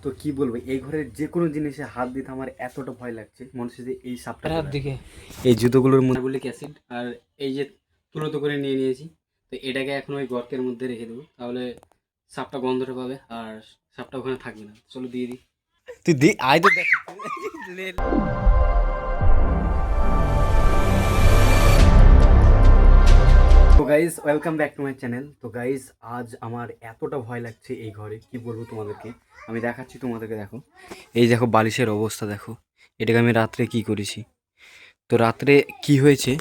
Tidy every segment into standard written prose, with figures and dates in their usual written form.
তো কি বলবো, এই ঘরের যে কোনো জিনিসে হাত দিতে আমার এতটা ভয় লাগছে, মনে হচ্ছে যে এই সাপটা দিকে এই জুতোগুলোর মধ্যে কার্বলিক অ্যাসিড আর এই যে তুলো করে নিয়ে নিয়েছি। তো এটাকে এখন ওই গর্তের মধ্যে রেখে দেবো, তাহলে সাপটা গন্ধটা পাবে আর সাপটা ওখানে থাকবে না। চলো দিয়ে দিই। তুই দি আয় তো দেখ। তো guys welcome back to my channel. তো গাইজ আজ আমার এতটা ভয় লাগছে এই ঘরে, কি বলবো তোমাদেরকে। আমি দেখাচ্ছি তোমাদেরকে, দেখো এই দেখো বালিশের অবস্থা দেখো। এটাকে আমি রাত্রে কি করেছি। তো রাত্রে কি হয়েছে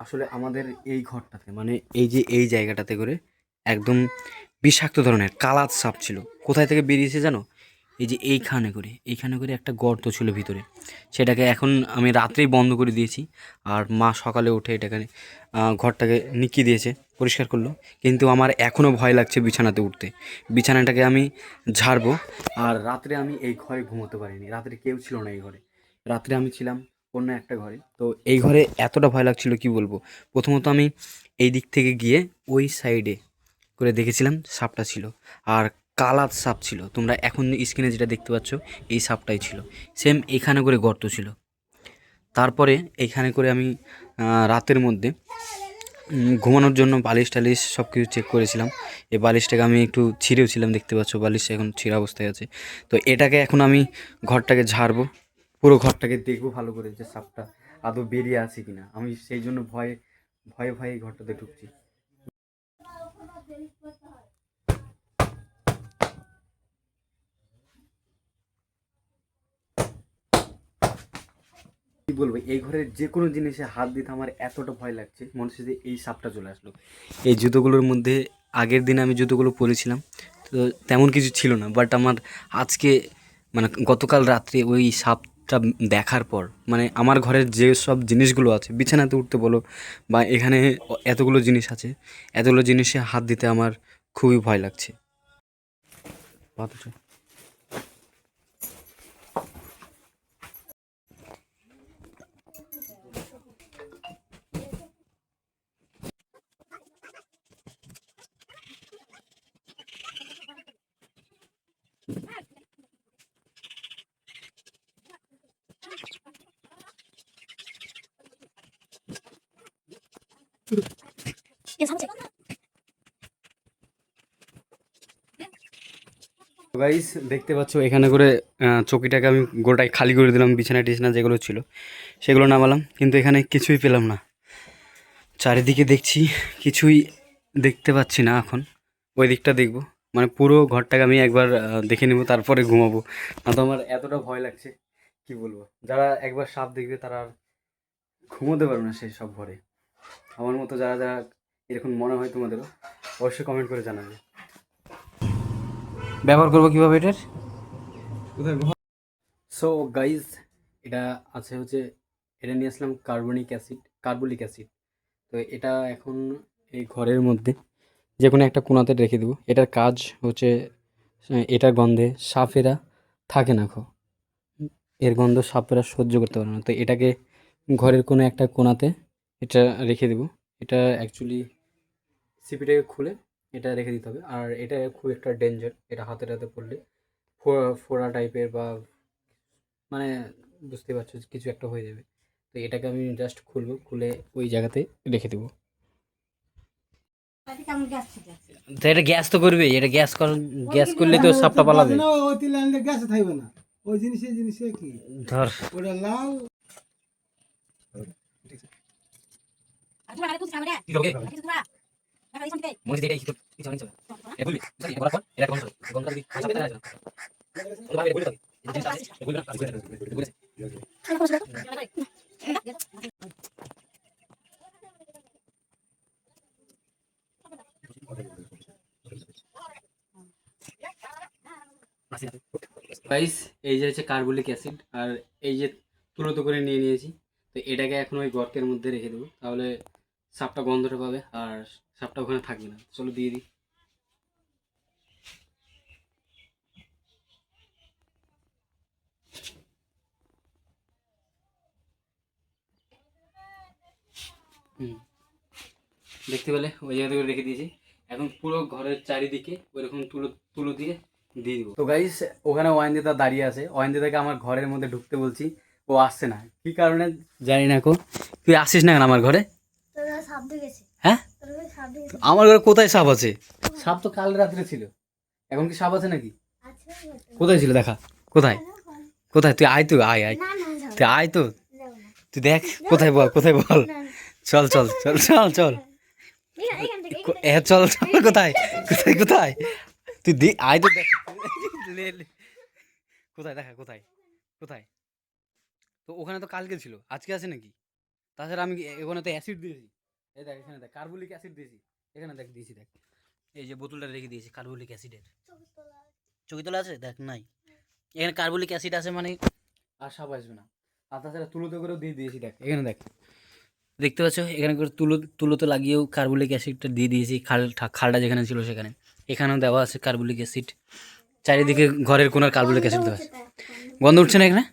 আসলে আমাদের এই ঘরটাতে, মানে এই যে এই জায়গাটাতে করে একদম বিষাক্ত ধরনের কালাত সাপ ছিল। কোথায় থেকে বেরিয়েছে জানো? এই যে এইখানে করে একটা গর্ত ছিল ভিতরে। সেটাকে এখন আমি রাত্রেই বন্ধ করে দিয়েছি। আর মা সকালে উঠে এটাকে ঘরটাকে নিকিয়ে দিয়েছে, পরিষ্কার করলো। কিন্তু আমার এখনও ভয় লাগছে বিছানাতে উঠতে। বিছানাটাকে আমি ঝাড়বো। আর রাত্রে আমি এই ঘরে ঘুমোতে পারিনি, রাত্রে কেউ ছিল না এই ঘরে। রাত্রে আমি ছিলাম অন্য একটা ঘরে। তো এই ঘরে এতটা ভয় লাগছিল কি বলবো। প্রথমত আমি এই দিক থেকে গিয়ে ওই সাইডে করে দেখেছিলাম সাপটা ছিল। আর কালাত সাপ ছিল, তোমরা এখন স্ক্রিনে যেটা দেখতে পাচ্ছ এই সাপটাই ছিল। সেম এখানে করে গর্ত ছিল। তারপরে এইখানে করে আমি রাতের মধ্যে ঘুমানোর জন্য বালিশ টালিশ সব কিছু চেক করেছিলাম। এই বালিশটাকে আমি একটু ছিঁড়েওছিলাম, দেখতে পাচ্ছ বালিশটা এখন ছিঁড়া অবস্থায় আছে। তো এটাকে এখন আমি ঘরটাকে ঝাড়বো, পুরো ঘরটাকে দেখবো ভালো করে যে সাপটা আদৌ বেরিয়ে আছে কিনা। আমি সেই জন্য ভয়ে ভয়ে ভয়ে এই ঘরটাতে ঢুকছি। কি বলবো, এই ঘরের যে কোনো জিনিসে হাত দিতে আমার এতটা ভয় লাগছে, মনে হচ্ছে যে এই সাপটা চলে আসলো। এই জুতোগুলোর মধ্যে আগের দিন আমি জুতোগুলো পরেছিলাম, তো তেমন কিছু ছিল না। বাট আমার আজকে মানে গতকাল রাত্রে ওই সাপটা দেখার পর, মানে আমার ঘরের যে সব জিনিসগুলো আছে, বিছানাতে উঠতে বলো বা এখানে এতগুলো জিনিস আছে, এতগুলো জিনিসে হাত দিতে আমার খুবই ভয় লাগছে। গাইস দেখতে পাচ্ছ এখানে করে চকিটাকে আমি গোটাই খালি করে দিলাম, বিছানা টিছানা যেগুলো ছিল সেগুলো নামালাম, কিন্তু এখানে কিছুই পেলাম না। চারিদিকে দেখছি, কিছুই দেখতে পাচ্ছি না। এখন ওই দিকটা দেখবো, মানে পুরো ঘরটাকে আমি একবার দেখে নেবো, তারপরে ঘুমাবো। না তো আমার এতটা ভয় লাগছে কি বলবো। যারা একবার সাপ দেখবে তারা আর ঘুমোতে পারবে না সেই সব ঘরে। আমার মতো যারা যারা এরকম মনে হয় তোমাদেরও, অবশ্যই কমেন্ট করে জানাবে। ব্যবহার করবো কীভাবে এটার? সো গাইজ এটা আছে হচ্ছে, এটা নিয়ে আসলাম কার্বলিক অ্যাসিড। তো এটা এখন এই ঘরের মধ্যে যে কোনো একটা কোণাতে রেখে দেবো। এটার কাজ হচ্ছে এটার গন্ধে সাপেরা থাকে না এর গন্ধ সাপেরা সহ্য করতে পারে না। তো এটাকে ঘরের কোনো একটা কোণাতে এটা রেখে দেবো। এটা অ্যাকচুয়ালি সিপিটাকে খুলে এটা রেখে দিতে হবে। আর এটা খুব একটা ডেঞ্জার, এটা হাতে হাতে পড়লে ফোড়া টাইপের বা মানে বুঝতে পারছো কিছু একটা হয়ে যাবে। তো এটাকে আমি জাস্ট খুলবো, খুলে ওই জায়গাতে রেখে দেবো। তো এটা গ্যাস তো করবে, এটা গ্যাস করলে তো সাপটা পালাবে। ওই তিল আনলে গ্যাসে থাকবে না, ওই জিনিসে কি ধর ওটা লাল গাইস এই যে হচ্ছে কার্বলিক অ্যাসিড আর এই যে তুলো করে নিয়ে নিয়েছি। তো এটাকে এখন ওই গর্তের মধ্যে রেখে দেবো, তাহলে সাপটা গন্ধটা পাবে আর সাপটা ওখানে থাকবে না। চলো দিয়ে দিই। হুম, দেখতে পেলে ওই জায়গাতে করে রেখে দিয়েছি। এখন পুরো ঘরের চারিদিকে ওইরকম তুলো তুলো দিয়ে দিয়ে দিব। তো গাইস ওখানে অয়নদিতা দাঁড়িয়ে আছে, অয়নদিতাকে আমার ঘরের মধ্যে ঢুকতে বলছি, ও আসছে না, কি কারণে জানি না। তুই আসিস না কেন আমার ঘরে? হ্যাঁ, আমার ঘরে কোথায় সাপ আছে? সাপ তো কাল রাত্রে ছিল, এখন কি সাপ আছে নাকি? কোথায় ছিল দেখা? কোথায় কোথায়? তুই আয়, তুই আয় আয়, তুই আয় তো, তুই দেখ কোথায়, বল কোথায় বল। চল চল চল চল চল চল চল, কোথায় কোথায় কোথায়? তুই আয় তো দেখ, কোথায় দেখা, কোথায় কোথায়? তো ওখানে তো কালকে ছিল, আজকে আছে নাকি? তাছাড়া আমি ওখানে তো অ্যাসিড দিয়েছি, এই দেখ এখানে দেখ, কার্বলিক অ্যাসিড দিয়েছি, এখানে দেখ দিয়েছি, দেখ এই যে বোতলটা রেখে দিয়েছি কার্বলিক অ্যাসিডের। চোখে তোলা আছে দেখ, নাই এখানে কার্বলিক অ্যাসিড আছে মানে আর সাপ আসবে না। আর তাছাড়া তুলোতে করেও দিয়ে দিয়েছি, দেখ এখানে দেখ, দেখতে পাচ্ছ এখানে করে তুলোতে লাগিয়েও কার্বলিক অ্যাসিডটা দিয়ে দিয়েছি, খালটা যেখানে ছিল সেখানে, এখানেও দেওয়া আছে কার্বলিক অ্যাসিড, চারিদিকে ঘরের কোনার কার্বলিক অ্যাসিড দেওয়া আছে। গন্ধ উঠছে না এখানে?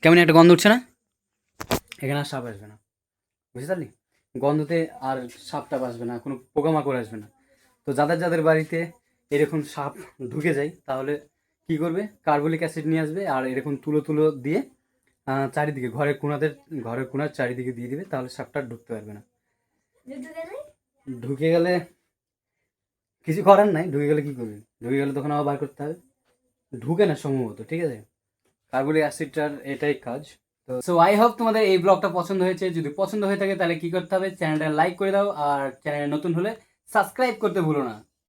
কেমন একটা গন্ধ উঠছে না? এখানে আর সাপ আসবে না, বুঝতে পারলি? গন্ধতে আর সাপটা আসবে না, কোনো পোকামাকড় আসবে না। তো যাদের যাদের বাড়িতে এরকম সাপ ঢুকে যায় তাহলে কি করবে, কার্বলিক অ্যাসিড নিয়ে আসবে আর এরকম তুলো দিয়ে চারিদিকে ঘরের কোণার চারিদিকে দিয়ে দিবে, তাহলে সাপটা ঢুকতে পারবে না। ঢুকে গেলে কিছু করার নাই, ঢুকে গেলে কি করবি? ঢুকে গেলে তখন আবার বার করতে হবে, ঢুকে না সম্ভবত, ঠিক আছে? কার্বলিক অ্যাসিডটার এটাই কাজ। তো সো আই হোপ তোমাদের এই ব্লগটা পছন্দ হয়েছে। যদি পছন্দ হয়ে থাকে তাহলে কি করতে হবে, চ্যানেলটা লাইক করে দাও, আর চ্যানেলে নতুন হলে সাবস্ক্রাইব করতে ভুলো না।